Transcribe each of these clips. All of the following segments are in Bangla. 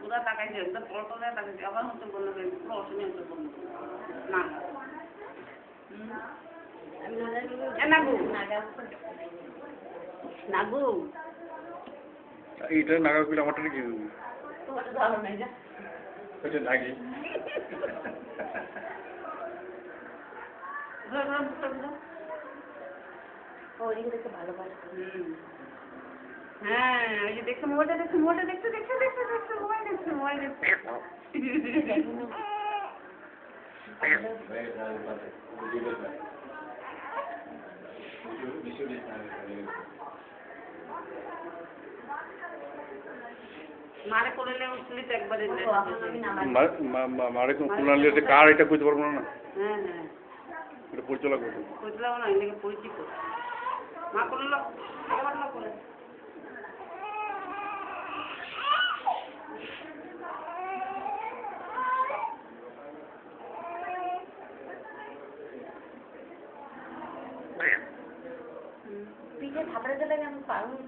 पूरा ताकायचं एकदम पळतो नाही टाकायचं आवाज होतो बोलणं काही प्रॉब्लेम येतो बोलणं ना नागू नागू এটা নাগা কইলা মটর কি তোমার ভালো নাই যা এটা নাগি ওই দেখতে ভালো ভালো হ্যাঁ ওই যে দেখছো মোবাইলটা দেখছো মোবাইল দেখছো মারে করলে উঠলি তো একবারে মারে কোনালে কার এটা কইতে পারবো না হ্যাঁ এটা পরিচালক পরিচালক না এটাকে পরিচিত মা করলো একবার না করে পিঠে থাপড়াতে লাগে আমি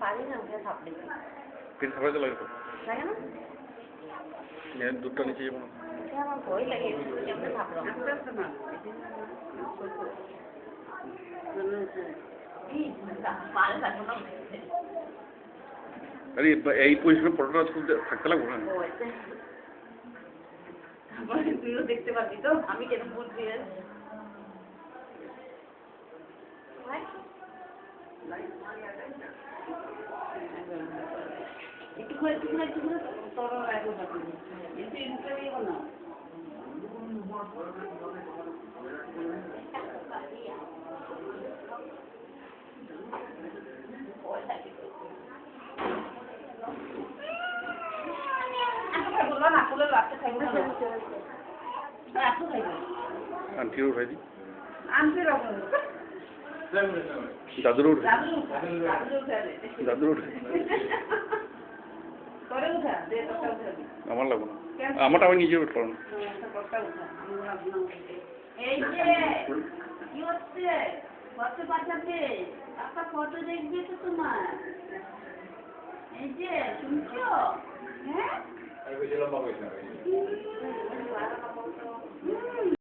পারি না ওকে থাপড়ে পিঠে থাপড়াতে লাগে তো লাগে না দুধটা নিচে যাবো না আমার ভয় লাগে কেমন থাপড়া না আরে এই পজিশনে ফটোটা থাকতে লাগবো না তুইও দেখতে পাবি তো আমি কেন বুঝছি একটু করে তোর রাখবো কিন্তু ইন্টারভিউ না আন্টির উঠাই দি দাদুর উঠে আমার লাগবো না আমারটা আমি নিজে উঠতে পারবো না এই যে কি হচ্ছে কত বাচ্চাতে একটা ফটো দেখবে তো তোমার এই যে শুনছো হ্যাঁ